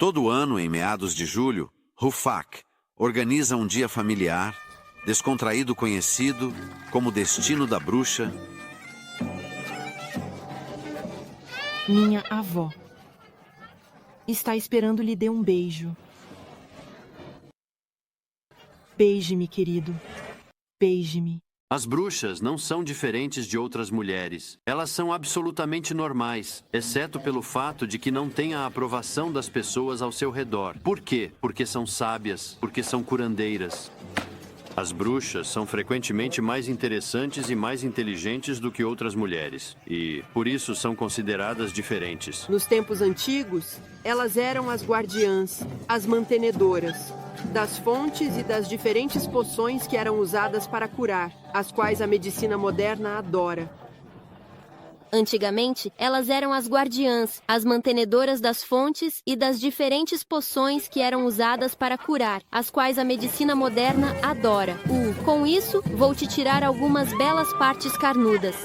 Todo ano, em meados de julho, Rufak organiza um dia familiar, descontraído conhecido como Destino da Bruxa. Minha avó está esperando lhe dê um beijo. Beije-me, querido. Beije-me. As bruxas não são diferentes de outras mulheres. Elas são absolutamente normais, exceto pelo fato de que não têm a aprovação das pessoas ao seu redor. Por quê? Porque são sábias, porque são curandeiras. As bruxas são frequentemente mais interessantes e mais inteligentes do que outras mulheres, e, por isso, são consideradas diferentes. Nos tempos antigos, elas eram as guardiãs, as mantenedoras das fontes e das diferentes poções que eram usadas para curar, as quais a medicina moderna adora. Antigamente, elas eram as guardiãs, as mantenedoras das fontes e das diferentes poções que eram usadas para curar, as quais a medicina moderna adora. Com isso, vou te tirar algumas belas partes carnudas.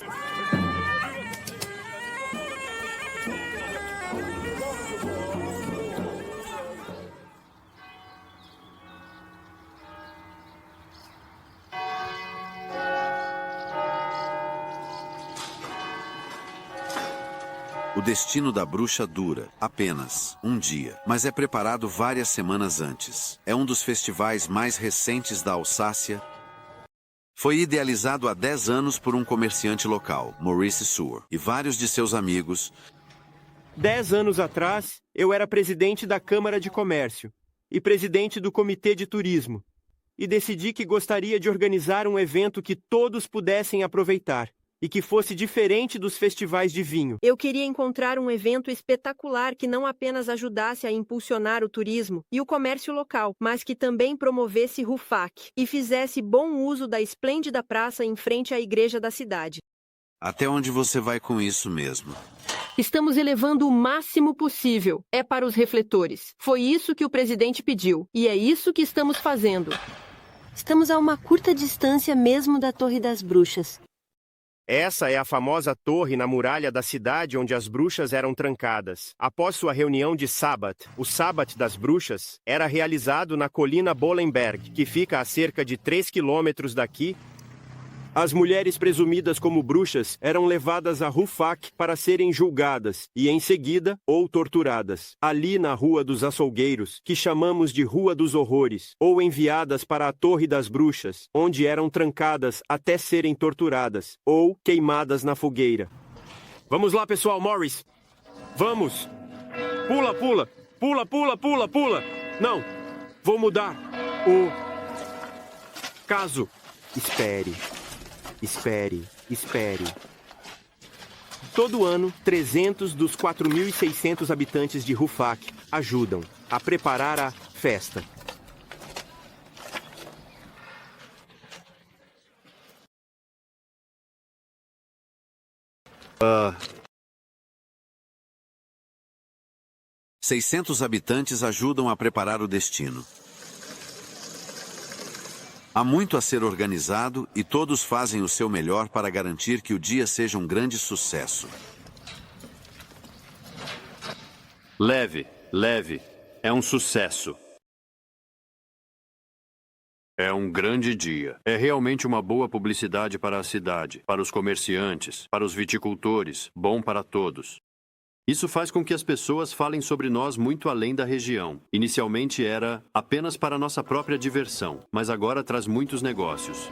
O destino da bruxa dura apenas um dia, mas é preparado várias semanas antes. É um dos festivais mais recentes da Alsácia. Foi idealizado há 10 anos por um comerciante local, Maurice Seward, e vários de seus amigos. 10 anos atrás, eu era presidente da Câmara de Comércio e presidente do Comitê de Turismo, e decidi que gostaria de organizar um evento que todos pudessem aproveitar e que fosse diferente dos festivais de vinho. Eu queria encontrar um evento espetacular que não apenas ajudasse a impulsionar o turismo e o comércio local, mas que também promovesse Rufak e fizesse bom uso da esplêndida praça em frente à igreja da cidade. Até onde você vai com isso mesmo? Estamos elevando o máximo possível. É para os refletores. Foi isso que o presidente pediu. E é isso que estamos fazendo. Estamos a uma curta distância mesmo da Torre das Bruxas. Essa é a famosa torre na muralha da cidade onde as bruxas eram trancadas. Após sua reunião de Sabbat, o Sabbat das bruxas era realizado na colina Bollenberg, que fica a cerca de 3 quilômetros daqui. As mulheres presumidas como bruxas eram levadas a Rufak para serem julgadas e, em seguida, ou torturadas, ali na Rua dos Açougueiros, que chamamos de Rua dos Horrores, ou enviadas para a Torre das Bruxas, onde eram trancadas até serem torturadas, ou queimadas na fogueira. Vamos lá, pessoal, Morris! Vamos! Pula, pula! Pula, pula, pula, pula! Não! Vou mudar! O caso. Espere. Espere, espere. Todo ano, 300 dos 4.600 habitantes de Rufak ajudam a preparar a festa. Uh... 600 habitantes ajudam a preparar o destino. Há muito a ser organizado e todos fazem o seu melhor para garantir que o dia seja um grande sucesso. Leve, leve. É um sucesso. É um grande dia. É realmente uma boa publicidade para a cidade, para os comerciantes, para os viticultores, bom para todos. Isso faz com que as pessoas falem sobre nós muito além da região. Inicialmente era apenas para nossa própria diversão, mas agora traz muitos negócios.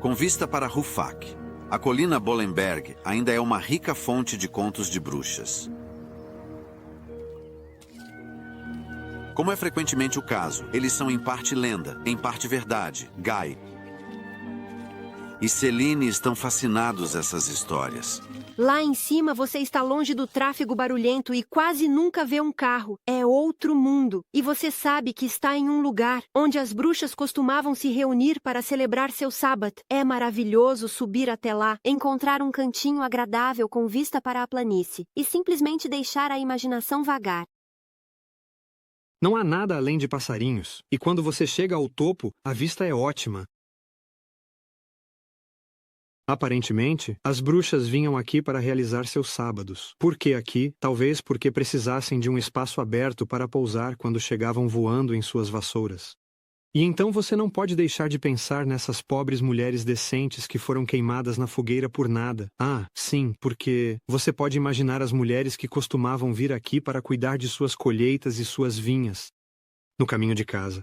Com vista para Rufak, a colina Bollenberg ainda é uma rica fonte de contos de bruxas. Como é frequentemente o caso, eles são em parte lenda, em parte verdade. Guy e Celine estão fascinados essas histórias. Lá em cima você está longe do tráfego barulhento e quase nunca vê um carro. É outro mundo. E você sabe que está em um lugar onde as bruxas costumavam se reunir para celebrar seu Sabbath. É maravilhoso subir até lá, Encontrar um cantinho agradável com vista para a planície e simplesmente deixar a imaginação vagar. Não há nada além de passarinhos, e quando você chega ao topo, a vista é ótima. Aparentemente, as bruxas vinham aqui para realizar seus sábados. Por que aqui? Talvez porque precisassem de um espaço aberto para pousar quando chegavam voando em suas vassouras. E então você não pode deixar de pensar nessas pobres mulheres decentes que foram queimadas na fogueira por nada. Ah, sim, porque você pode imaginar as mulheres que costumavam vir aqui para cuidar de suas colheitas e suas vinhas, no caminho de casa.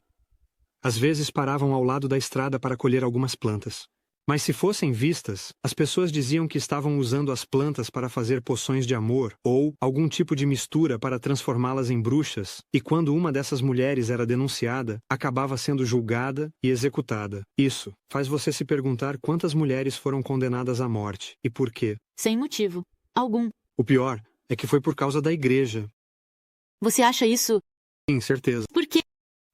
Às vezes paravam ao lado da estrada para colher algumas plantas. Mas se fossem vistas, as pessoas diziam que estavam usando as plantas para fazer poções de amor ou algum tipo de mistura para transformá-las em bruxas, e quando uma dessas mulheres era denunciada, acabava sendo julgada e executada. Isso faz você se perguntar quantas mulheres foram condenadas à morte e por quê. Sem motivo algum. O pior é que foi por causa da igreja. Você acha isso? Sim, certeza. Por quê?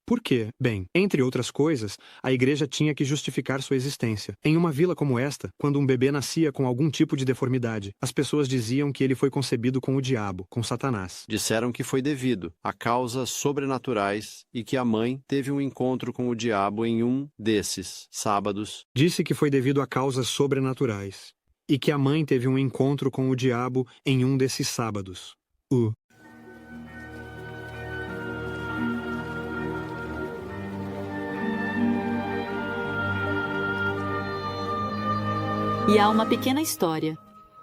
Por quê? Bem, entre outras coisas, a igreja tinha que justificar sua existência. Em uma vila como esta, quando um bebê nascia com algum tipo de deformidade, as pessoas diziam que ele foi concebido com o diabo, com Satanás. Disseram que foi devido a causas sobrenaturais e que a mãe teve um encontro com o diabo em um desses sábados. Disse que foi devido a causas sobrenaturais e que a mãe teve um encontro com o diabo em um desses sábados. E há uma pequena história,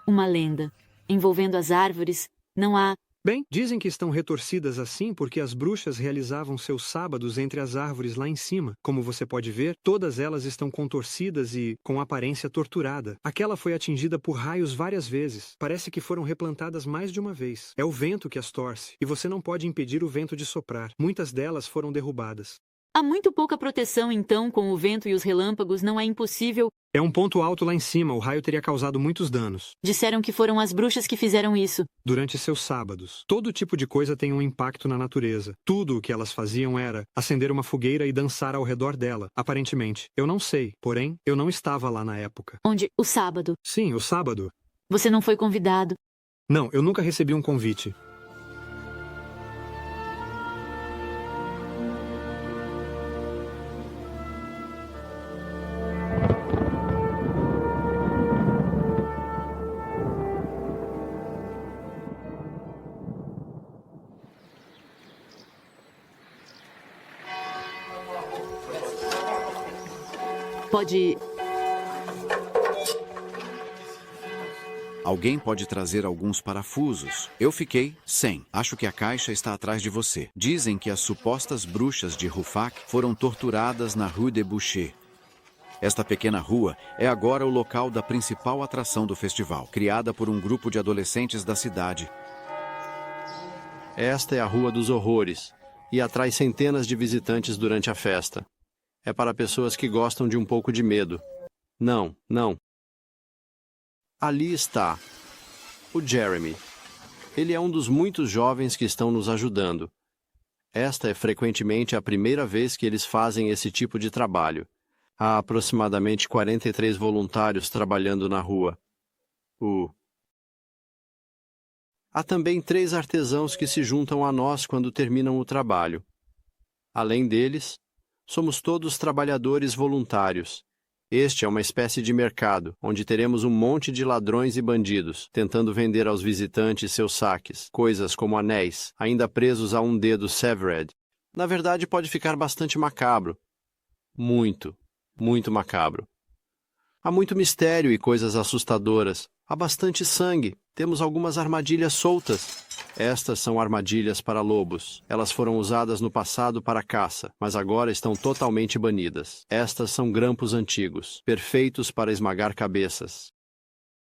uma lenda, envolvendo as árvores. Não há... Bem, dizem que estão retorcidas assim porque as bruxas realizavam seus sábados entre as árvores lá em cima. Como você pode ver, todas elas estão contorcidas e com aparência torturada. Aquela foi atingida por raios várias vezes. Parece que foram replantadas mais de uma vez. É o vento que as torce, e você não pode impedir o vento de soprar. Muitas delas foram derrubadas. Há muito pouca proteção, então, com o vento e os relâmpagos. Não é impossível... É um ponto alto lá em cima, o raio teria causado muitos danos. Disseram que foram as bruxas que fizeram isso. Durante seus sábados, todo tipo de coisa tem um impacto na natureza. Tudo o que elas faziam era acender uma fogueira e dançar ao redor dela, aparentemente. Eu não sei, porém, eu não estava lá na época. Onde? O sábado. Sim, o sábado. Você não foi convidado. Não, eu nunca recebi um convite. Pode... Alguém pode trazer alguns parafusos. Eu fiquei sem. Acho que a caixa está atrás de você. Dizem que as supostas bruxas de Rufak foram torturadas na Rue de Boucher. Esta pequena rua é agora o local da principal atração do festival, criada por um grupo de adolescentes da cidade. Esta é a Rua dos Horrores e atrai centenas de visitantes durante a festa. É para pessoas que gostam de um pouco de medo. Não, não. Ali está o Jeremy. Ele é um dos muitos jovens que estão nos ajudando. Esta é frequentemente a primeira vez que eles fazem esse tipo de trabalho. Há aproximadamente 43 voluntários trabalhando na rua. Há também 3 artesãos que se juntam a nós quando terminam o trabalho. Além deles, somos todos trabalhadores voluntários. Este é uma espécie de mercado, onde teremos um monte de ladrões e bandidos, tentando vender aos visitantes seus saques, coisas como anéis, ainda presos a um dedo severed. Na verdade, pode ficar bastante macabro. Muito, muito macabro. Há muito mistério e coisas assustadoras. Há bastante sangue. Temos algumas armadilhas soltas. Estas são armadilhas para lobos. Elas foram usadas no passado para caça, mas agora estão totalmente banidas. Estas são grampos antigos, perfeitos para esmagar cabeças.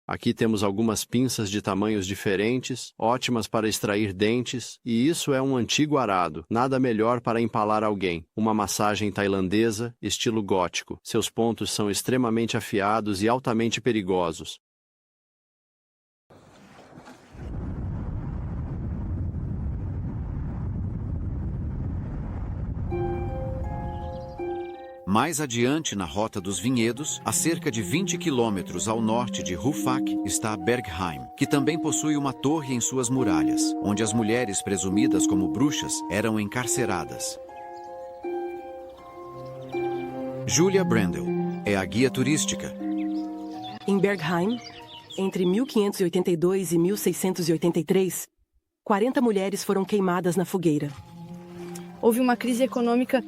Aqui temos algumas pinças de tamanhos diferentes, ótimas para extrair dentes, e isso é um antigo arado, nada melhor para empalar alguém. Uma massagem tailandesa, estilo gótico. Seus pontos são extremamente afiados e altamente perigosos. Mais adiante, na Rota dos Vinhedos, a cerca de 20 quilômetros ao norte de Hufak, está Bergheim, que também possui uma torre em suas muralhas, onde as mulheres presumidas como bruxas eram encarceradas. Julia Brandel é a guia turística. Em Bergheim, entre 1582 e 1683, 40 mulheres foram queimadas na fogueira. Houve uma crise econômica.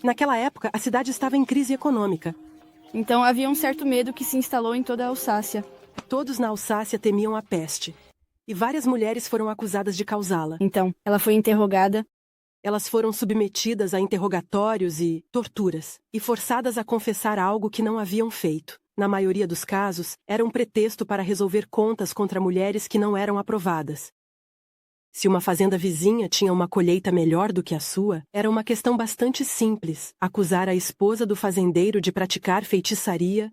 Naquela época, a cidade estava em crise econômica. Então havia um certo medo que se instalou em toda a Alsácia. Todos na Alsácia temiam a peste. E várias mulheres foram acusadas de causá-la. Então, ela foi interrogada. Elas foram submetidas a interrogatórios e torturas, e forçadas a confessar algo que não haviam feito. Na maioria dos casos, era um pretexto para resolver contas contra mulheres que não eram aprovadas. Se uma fazenda vizinha tinha uma colheita melhor do que a sua, era uma questão bastante simples: acusar a esposa do fazendeiro de praticar feitiçaria.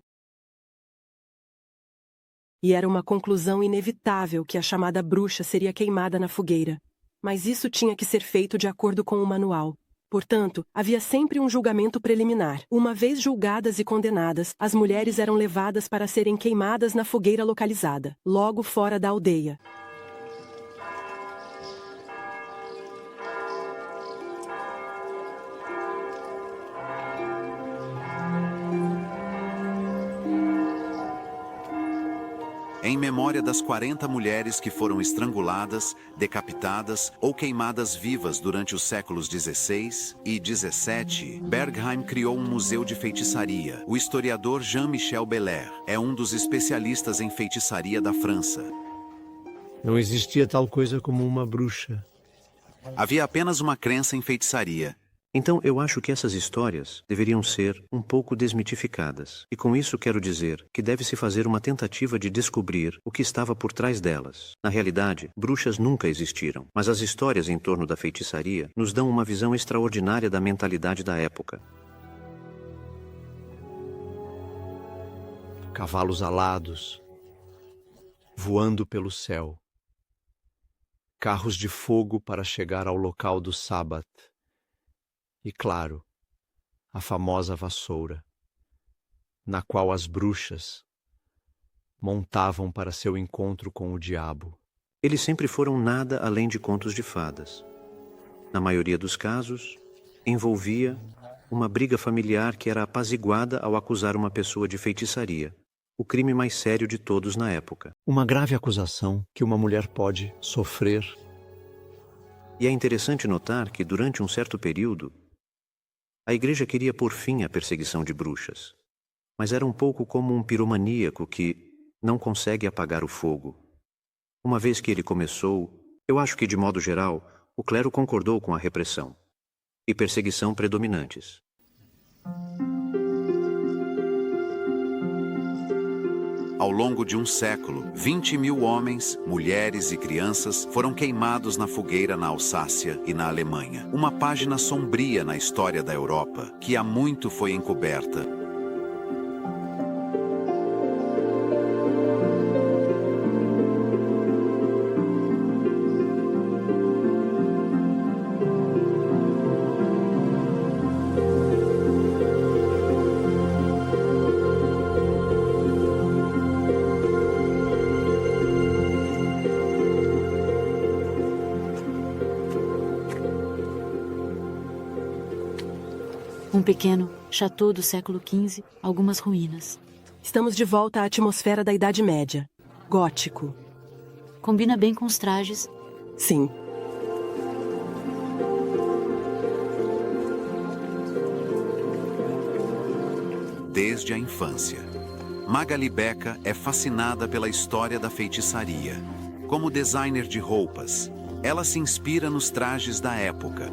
E era uma conclusão inevitável que a chamada bruxa seria queimada na fogueira. Mas isso tinha que ser feito de acordo com o manual. Portanto, havia sempre um julgamento preliminar. Uma vez julgadas e condenadas, as mulheres eram levadas para serem queimadas na fogueira localizada, logo fora da aldeia. Em memória das 40 mulheres que foram estranguladas, decapitadas ou queimadas vivas durante os séculos XVI e XVII, Bergheim criou um museu de feitiçaria. O historiador Jean-Michel Belair é um dos especialistas em feitiçaria da França. Não existia tal coisa como uma bruxa. Havia apenas uma crença em feitiçaria. Então, eu acho que essas histórias deveriam ser um pouco desmitificadas. E com isso quero dizer que deve-se fazer uma tentativa de descobrir o que estava por trás delas. Na realidade, bruxas nunca existiram, mas as histórias em torno da feitiçaria nos dão uma visão extraordinária da mentalidade da época. Cavalos alados, voando pelo céu. Carros de fogo para chegar ao local do Sabbath. E, claro, a famosa vassoura, na qual as bruxas montavam para seu encontro com o diabo. Eles sempre foram nada além de contos de fadas. Na maioria dos casos, envolvia uma briga familiar que era apaziguada ao acusar uma pessoa de feitiçaria, o crime mais sério de todos na época. Uma grave acusação que uma mulher pode sofrer. E é interessante notar que, durante um certo período, a igreja queria pôr fim à perseguição de bruxas, mas era um pouco como um piromaníaco que não consegue apagar o fogo. Uma vez que ele começou, eu acho que, de modo geral, o clero concordou com a repressão e perseguição predominantes. Ao longo de um século, 20.000 homens, mulheres e crianças foram queimados na fogueira na Alsácia e na Alemanha. Uma página sombria na história da Europa, que há muito foi encoberta. Um pequeno chateau do século XV, algumas ruínas. Estamos de volta à atmosfera da Idade Média. Gótico. Combina bem com os trajes. Sim. Desde a infância, Magali Becca é fascinada pela história da feitiçaria. Como designer de roupas, ela se inspira nos trajes da época.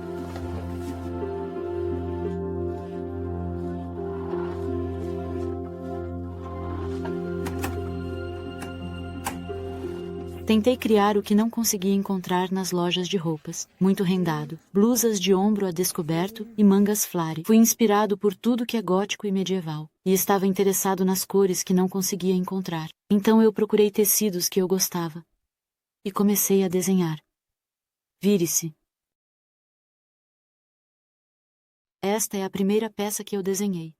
Tentei criar o que não conseguia encontrar nas lojas de roupas. Muito rendado, blusas de ombro a descoberto e mangas flare. Fui inspirado por tudo que é gótico e medieval. E estava interessado nas cores que não conseguia encontrar. Então eu procurei tecidos que eu gostava. E comecei a desenhar. Vire-se. Esta é a primeira peça que eu desenhei.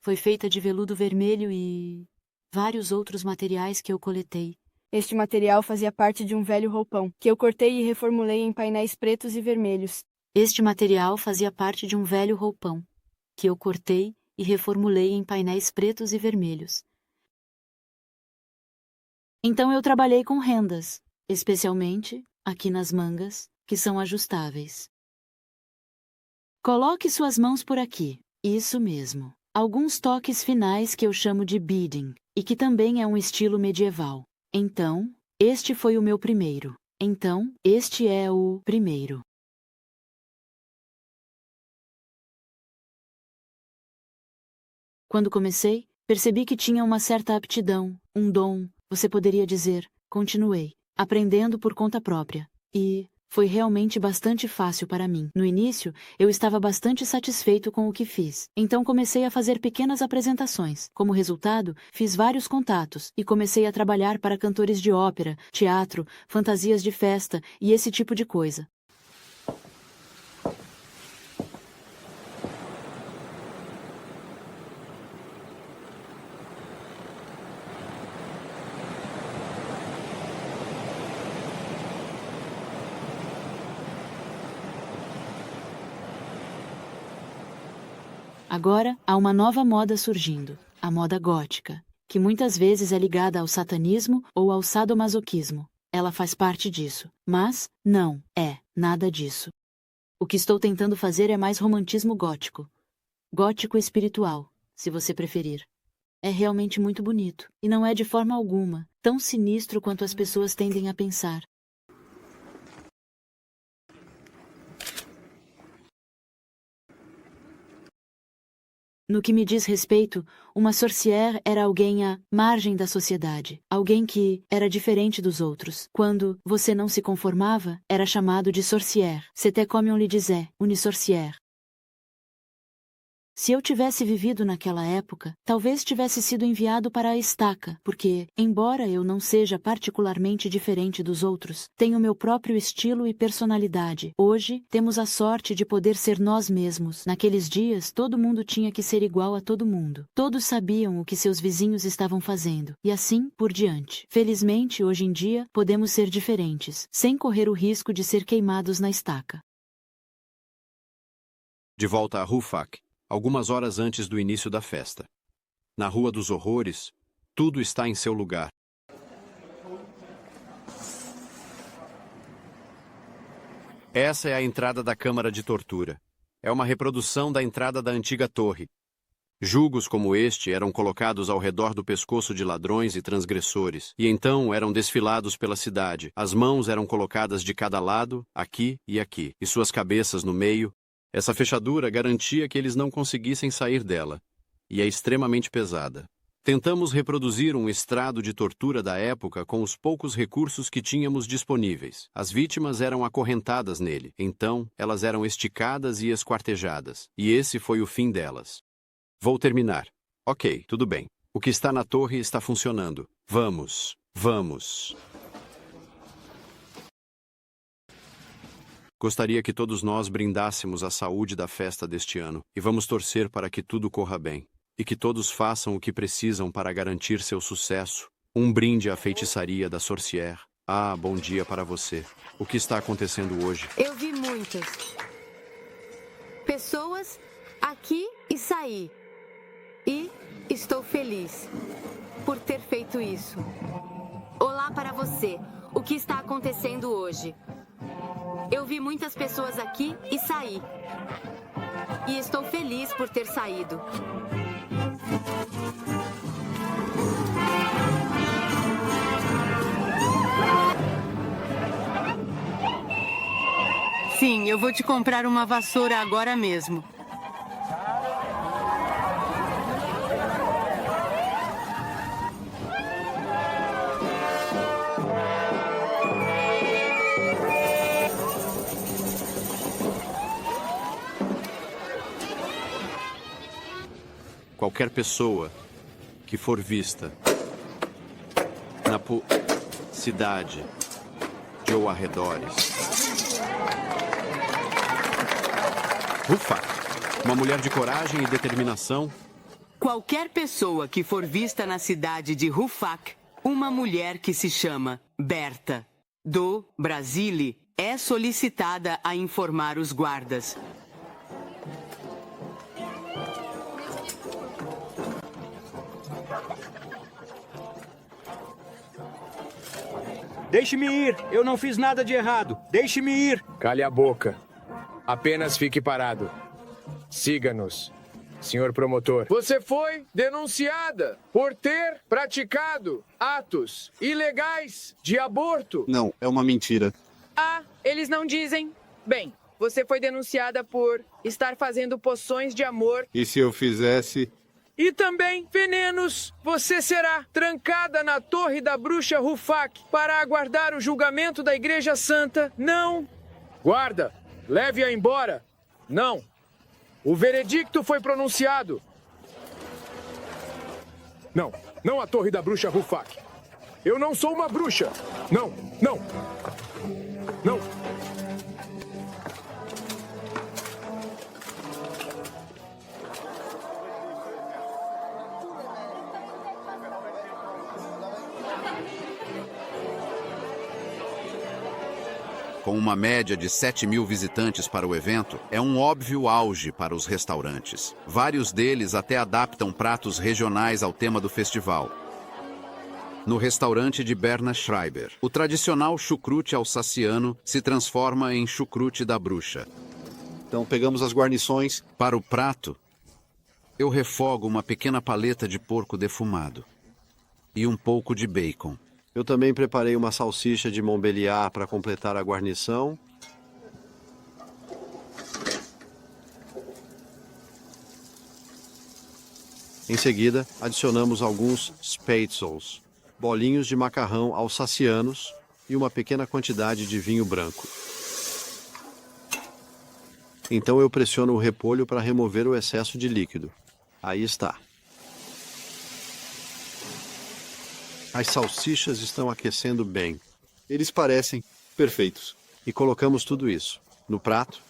Foi feita de veludo vermelho e vários outros materiais que eu coletei. Este material fazia parte de um velho roupão, que eu cortei e reformulei em painéis pretos e vermelhos. Este material fazia parte de um velho roupão, que eu cortei e reformulei em painéis pretos e vermelhos. Então eu trabalhei com rendas, especialmente aqui nas mangas, que são ajustáveis. Coloque suas mãos por aqui. Isso mesmo. Alguns toques finais que eu chamo de beading, e que também é um estilo medieval. Então, este foi o meu primeiro. Então, este é o primeiro. Quando comecei, percebi que tinha uma certa aptidão, um dom, você poderia dizer. Continuei, aprendendo por conta própria. E foi realmente bastante fácil para mim. No início, eu estava bastante satisfeito com o que fiz. Então comecei a fazer pequenas apresentações. Como resultado, fiz vários contatos e comecei a trabalhar para cantores de ópera, teatro, fantasias de festa e esse tipo de coisa. Agora, há uma nova moda surgindo, a moda gótica, que muitas vezes é ligada ao satanismo ou ao sadomasoquismo. Ela faz parte disso, mas não é nada disso. O que estou tentando fazer é mais romantismo gótico. Gótico espiritual, se você preferir. É realmente muito bonito, e não é de forma alguma tão sinistro quanto as pessoas tendem a pensar. No que me diz respeito, uma sorcière era alguém à margem da sociedade, alguém que era diferente dos outros. Quando você não se conformava, era chamado de sorcière. C'était comme on le disait, une sorcière. Se eu tivesse vivido naquela época, talvez tivesse sido enviado para a estaca, porque, embora eu não seja particularmente diferente dos outros, tenho meu próprio estilo e personalidade. Hoje, temos a sorte de poder ser nós mesmos. Naqueles dias, todo mundo tinha que ser igual a todo mundo. Todos sabiam o que seus vizinhos estavam fazendo, e assim por diante. Felizmente, hoje em dia, podemos ser diferentes, sem correr o risco de ser queimados na estaca. De volta a Hufak, algumas horas antes do início da festa. Na Rua dos Horrores, tudo está em seu lugar. Essa é a entrada da câmara de tortura. É uma reprodução da entrada da antiga torre. Jugos como este eram colocados ao redor do pescoço de ladrões e transgressores, e então eram desfilados pela cidade. As mãos eram colocadas de cada lado, aqui, e suas cabeças no meio. Essa fechadura garantia que eles não conseguissem sair dela, e é extremamente pesada. Tentamos reproduzir um estrado de tortura da época com os poucos recursos que tínhamos disponíveis. As vítimas eram acorrentadas nele, então elas eram esticadas e esquartejadas, e esse foi o fim delas. Vou terminar. Ok, tudo bem. O que está na torre está funcionando. Vamos. Gostaria que todos nós brindássemos a saúde da festa deste ano, e vamos torcer para que tudo corra bem, e que todos façam o que precisam para garantir seu sucesso. Um brinde à feitiçaria da sorcière. Ah, bom dia para você. O que está acontecendo hoje? Eu vi muitas pessoas aqui e saí. E estou feliz por ter feito isso. Olá para você. O que está acontecendo hoje? Eu vi muitas pessoas aqui e saí. E estou feliz por ter saído. Sim, eu vou te comprar uma vassoura agora mesmo. Qualquer pessoa que for vista na cidade ou arredores. Ufa! Uma mulher de coragem e determinação Qualquer pessoa que for vista na cidade de Rufak, uma mulher que se chama Berta, do Brasile, é solicitada a informar os guardas. Deixe-me ir! Eu não fiz nada de errado! Deixe-me ir! Cale a boca. Apenas fique parado. Siga-nos, senhor promotor. Você foi denunciada por ter praticado atos ilegais de aborto. Não, é uma mentira. Ah, eles não dizem. Bem, você foi denunciada por estar fazendo poções de amor. E se eu fizesse? E também venenos. Você será trancada na torre da bruxa Rufak para aguardar o julgamento da Igreja Santa. Não. Guarda, leve-a embora. Não. O veredicto foi pronunciado. Não, não a torre da bruxa Rufak. Eu não sou uma bruxa. Não, não. Não. Com uma média de 7.000 visitantes para o evento, é um óbvio auge para os restaurantes. Vários deles até adaptam pratos regionais ao tema do festival. No restaurante de Berna Schreiber, o tradicional chucrute alsaciano se transforma em chucrute da bruxa. Então pegamos as guarnições. Para o prato, eu refogo uma pequena paleta de porco defumado e um pouco de bacon. Eu também preparei uma salsicha de Montbéliard para completar a guarnição. Em seguida, adicionamos alguns spätzles, bolinhos de macarrão alsacianos e uma pequena quantidade de vinho branco. Então eu pressiono o repolho para remover o excesso de líquido. Aí está. As salsichas estão aquecendo bem. Eles parecem perfeitos. E colocamos tudo isso no prato.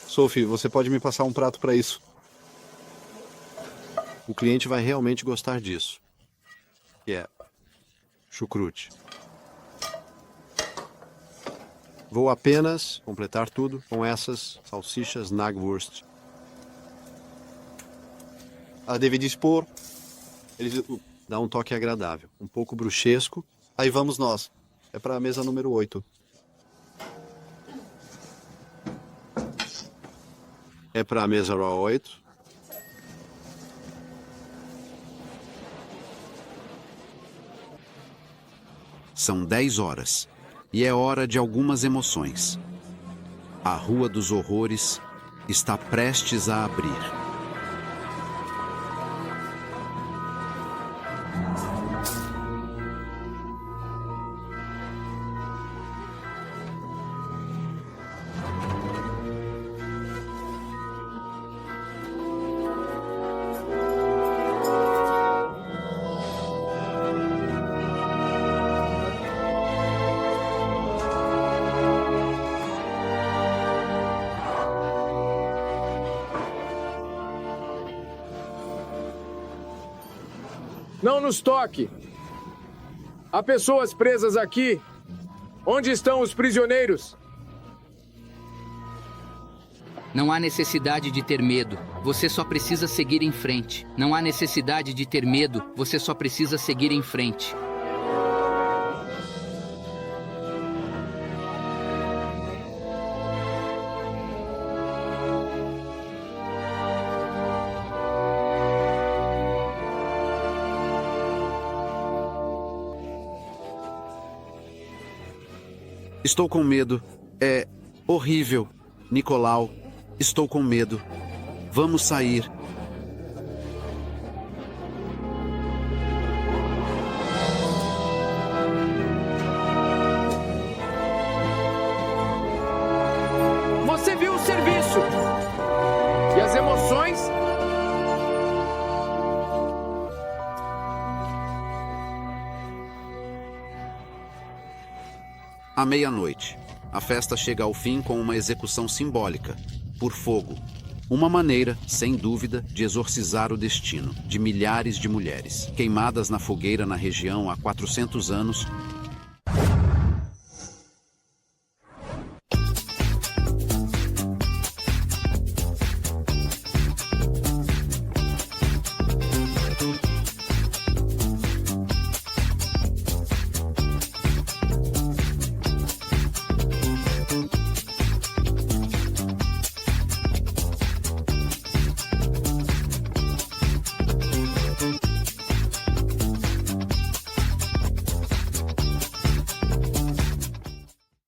Sophie, você pode me passar um prato para isso? O cliente vai realmente gostar disso. Que é chucrute. Vou apenas completar tudo com essas salsichas Nagwurst. A dever dispor, eles dão um toque agradável, um pouco bruxesco. Aí vamos nós. É para a mesa número 8. É para a mesa 8. São 10 horas e é hora de algumas emoções. A Rua dos Horrores está prestes a abrir. Não nos toque. Há pessoas presas aqui. Onde estão os prisioneiros? Não há necessidade de ter medo. Você só precisa seguir em frente. Não há necessidade de ter medo. Você só precisa seguir em frente. Estou com medo. É horrível. Nicolau, estou com medo. Vamos sair. Você viu o serviço e as emoções? À meia-noite, A festa chega ao fim com uma execução simbólica, por fogo. Uma maneira, sem dúvida, de exorcizar o destino de milhares de mulheres, queimadas na fogueira na região há 400 anos